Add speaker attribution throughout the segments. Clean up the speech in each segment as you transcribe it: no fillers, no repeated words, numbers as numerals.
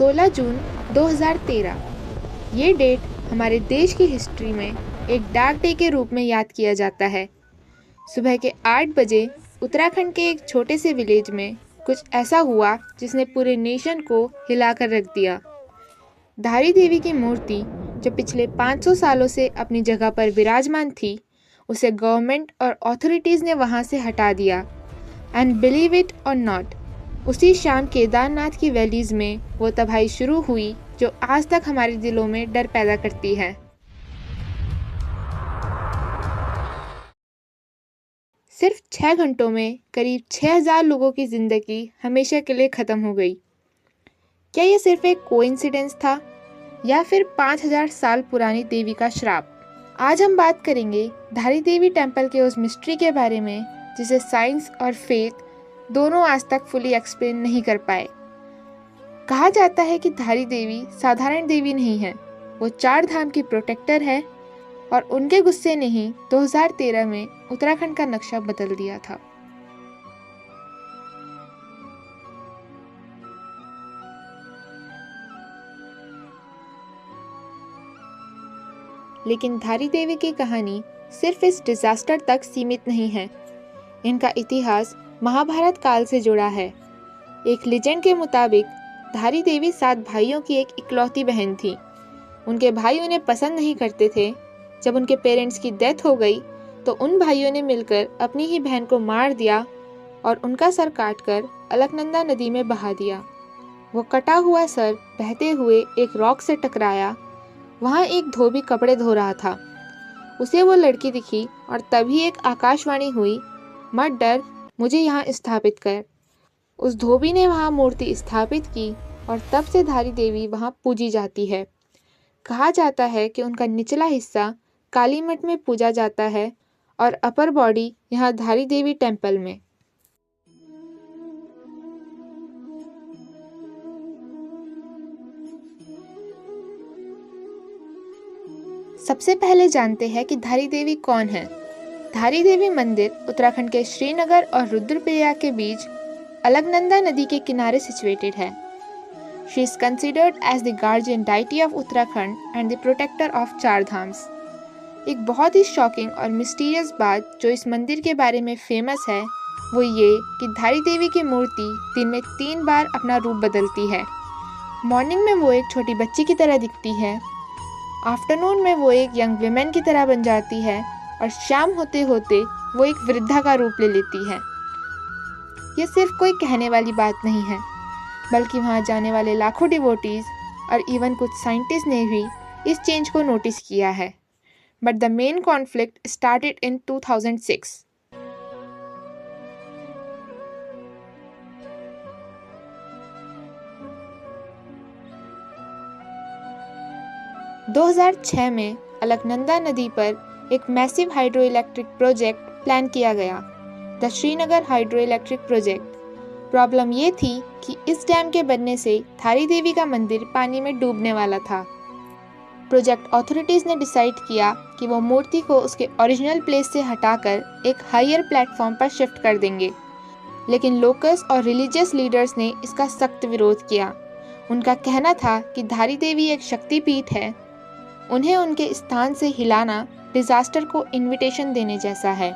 Speaker 1: 16 जून 2013। ये डेट हमारे देश की हिस्ट्री में एक डार्क डे के रूप में याद किया जाता है। सुबह के 8 बजे उत्तराखंड के एक छोटे से विलेज में कुछ ऐसा हुआ जिसने पूरे नेशन को हिलाकर रख दिया। धारी देवी की मूर्ति जो पिछले 500 सालों से अपनी जगह पर विराजमान थी, उसे गवर्नमेंट और अथॉरिटीज़ ने वहाँ से हटा दिया। एंड बिलीव इट और नॉट, उसी शाम केदारनाथ की वैलीज में वो तबाही शुरू हुई जो आज तक हमारे दिलों में डर पैदा करती है। सिर्फ 6 घंटों में करीब 6000 लोगों की जिंदगी हमेशा के लिए ख़त्म हो गई। क्या ये सिर्फ एक कोइंसिडेंस था या फिर 5000 साल पुरानी देवी का श्राप? आज हम बात करेंगे धारी देवी टेम्पल के उस मिस्ट्री के बारे में जिसे साइंस और फेथ दोनों आज तक फुली एक्सप्लेन नहीं कर पाए। कहा जाता है कि धारी देवी साधारण देवी नहीं है, वो 4 धाम की प्रोटेक्टर है और उनके गुस्से ने ही 2013 में उत्तराखंड का नक्शा बदल दिया था। लेकिन धारी देवी की कहानी सिर्फ इस डिजास्टर तक सीमित नहीं है। इनका इतिहास महाभारत काल से जुड़ा है। एक लीजेंड के मुताबिक धारी देवी 7 भाइयों की एक इकलौती बहन थी। उनके भाई उन्हें पसंद नहीं करते थे। जब उनके पेरेंट्स की डेथ हो गई तो उन भाइयों ने मिलकर अपनी ही बहन को मार दिया और उनका सर काटकर अलकनंदा नदी में बहा दिया। वो कटा हुआ सर बहते हुए एक रॉक से टकराया। वहाँ एक धोबी कपड़े धो रहा था। उसे वो लड़की दिखी और तभी एक आकाशवाणी हुई, मत डर, मुझे यहाँ स्थापित कर। उस धोबी ने वहाँ मूर्ति स्थापित की और तब से धारी देवी वहाँ पूजी जाती है। कहा जाता है कि उनका निचला हिस्सा काली मठ में पूजा जाता है और अपर बॉडी यहाँ धारी देवी टेम्पल में। सबसे पहले जानते हैं कि धारी देवी कौन है। धारी देवी मंदिर उत्तराखंड के श्रीनगर और रुद्रप्रयाग के बीच अलकनंदा नदी के किनारे सिचुएटेड है। She is considered as the guardian deity of Uttarakhand and the protector of 4 धाम्स। एक बहुत ही शॉकिंग और मिस्टीरियस बात जो इस मंदिर के बारे में फेमस है वो ये कि धारी देवी की मूर्ति दिन में 3 बार अपना रूप बदलती है। मॉर्निंग में वो एक छोटी बच्ची की तरह दिखती है, आफ्टरनून में वो एक यंग विमेन की तरह बन जाती है और शाम होते होते वो एक वृद्धा का रूप ले लेती है। ये सिर्फ कोई कहने वाली बात नहीं है, बल्कि वहाँ जाने वाले लाखों डिवोटीज और इवन कुछ साइंटिस्ट ने भी इस चेंज को नोटिस किया है। But the main conflict started in 2006। दो 2006 में अलकनंदा नदी पर एक massive hydro electric project plan किया गया, the Srinagar hydro electric project. Problem ये थी कि इस डैम के बनने से धारी देवी का मंदिर पानी में डूबने वाला था। प्रोजेक्ट अथॉरिटीज़ ने डिसाइड किया कि वो मूर्ति को उसके ओरिजिनल प्लेस से हटाकर एक हायर प्लेटफॉर्म पर शिफ्ट कर देंगे, लेकिन लोकल्स और रिलीजियस लीडर्स ने इसका सख्त विरोध किया। उनका कहना था कि धारी देवी एक शक्तिपीठ है, उन्हें उनके स्थान से हिलाना डिजास्टर को इनविटेशन देने जैसा है।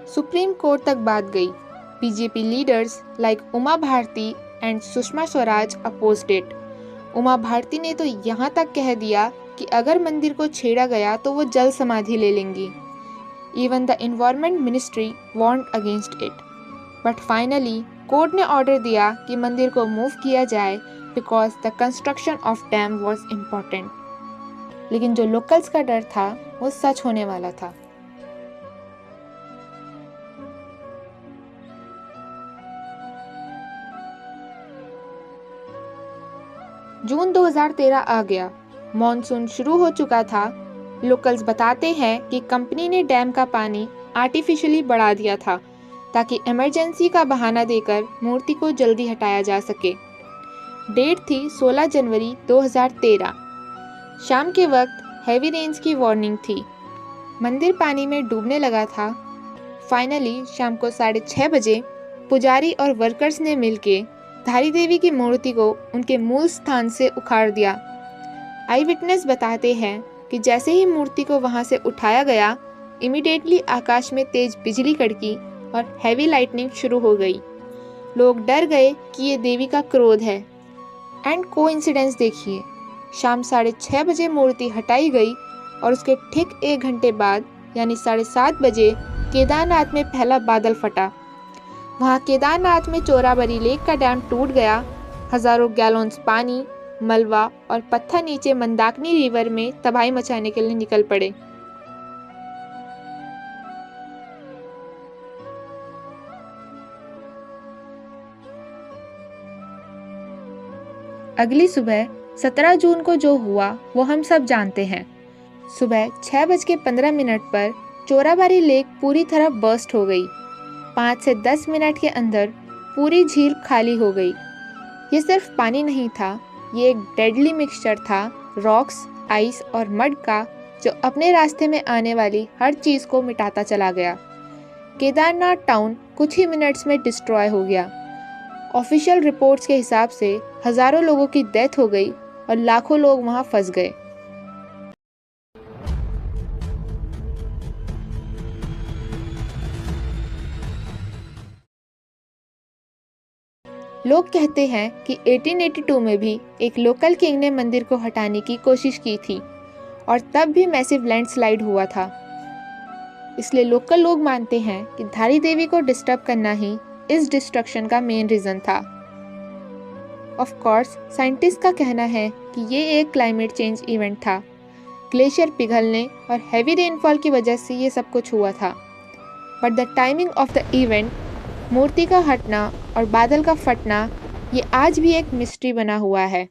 Speaker 1: सुप्रीम कोर्ट तक बात गई। BJP leaders like Uma Bharati and Sushma Swaraj opposed it. Uma Bharati ने तो यहाँ तक कह दिया कि अगर मंदिर को छेड़ा गया तो वो जल समाधि ले लेंगी। Even the environment ministry warned against it. But finally court ने ऑर्डर दिया कि मंदिर को मूव किया जाए because the construction of dam was important. लेकिन जो लोकल्स का डर था वो सच होने वाला था। जून 2013 आ गया। मॉनसून शुरू हो चुका था। लोकल्स बताते हैं कि कंपनी ने डैम का पानी आर्टिफिशियली बढ़ा दिया था ताकि इमरजेंसी का बहाना देकर मूर्ति को जल्दी हटाया जा सके। डेट थी 16 जनवरी 2013। शाम के वक्त हैवी रेन्स की वार्निंग थी। मंदिर पानी में डूबने लगा था। फाइनली शाम को 6:30 बजे पुजारी और वर्कर्स ने मिलके धारी देवी की मूर्ति को उनके मूल स्थान से उखाड़ दिया। आई विटनेस बताते हैं कि जैसे ही मूर्ति को वहां से उठाया गया, इमीडिएटली आकाश में तेज बिजली कड़की और हैवी लाइटनिंग शुरू हो गई। लोग डर गए कि ये देवी का क्रोध है। एंड कोइंसिडेंस देखिए, शाम 6:30 बजे मूर्ति हटाई गई और उसके ठीक 1 घंटे बाद यानी 7:30 बजे केदारनाथ में पहला बादल फटा। वहाँ केदारनाथ में चोराबारी लेक का डैम टूट गया। हजारों गैलन्स पानी, मलबा और पत्थर नीचे मंदाकिनी रिवर में तबाही मचाने के लिए निकल पड़े। अगली सुबह 17 जून को जो हुआ वो हम सब जानते हैं। सुबह 6:15 पर चोराबारी लेक पूरी तरह बर्स्ट हो गई। 5 से 10 मिनट के अंदर पूरी झील खाली हो गई। ये सिर्फ पानी नहीं था, ये एक डेडली मिक्सचर था रॉक्स, आइस और मड का, जो अपने रास्ते में आने वाली हर चीज़ को मिटाता चला गया। केदारनाथ टाउन कुछ ही मिनट्स में डिस्ट्रॉय हो गया। ऑफिशियल रिपोर्ट्स के हिसाब से हजारों लोगों की डेथ हो गई और लाखों लोग वहां फंस गए। लोग कहते हैं कि 1882 में भी एक लोकल किंग ने मंदिर को हटाने की कोशिश की थी और तब भी मैसिव लैंडस्लाइड हुआ था। इसलिए लोकल लोग मानते हैं कि धारी देवी को डिस्टर्ब करना ही इस डिस्ट्रक्शन का मेन रीजन था। ऑफ कोर्स साइंटिस्ट का कहना है कि ये एक क्लाइमेट चेंज इवेंट था। ग्लेशियर पिघलने और हैवी रेनफॉल की वजह से ये सब कुछ हुआ था। But the timing of the event, मूर्ति का हटना और बादल का फटना, ये आज भी एक मिस्ट्री बना हुआ है।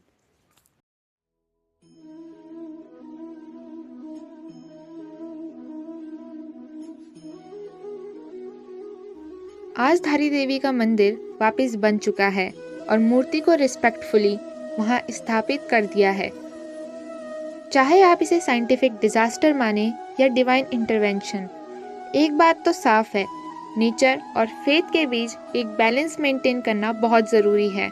Speaker 1: आज धारी देवी का मंदिर वापस बन चुका है और मूर्ति को रिस्पेक्टफुली वहां स्थापित कर दिया है। चाहे आप इसे साइंटिफिक डिजास्टर माने या डिवाइन इंटरवेंशन, एक बात तो साफ है, नेचर और फेथ के बीच एक बैलेंस मेंटेन करना बहुत ज़रूरी है।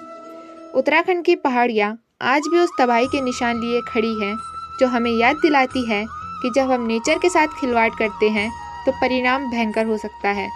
Speaker 1: उत्तराखंड की पहाड़ियाँ आज भी उस तबाही के निशान लिए खड़ी हैं, जो हमें याद दिलाती है कि जब हम नेचर के साथ खिलवाड़ करते हैं तो परिणाम भयंकर हो सकता है।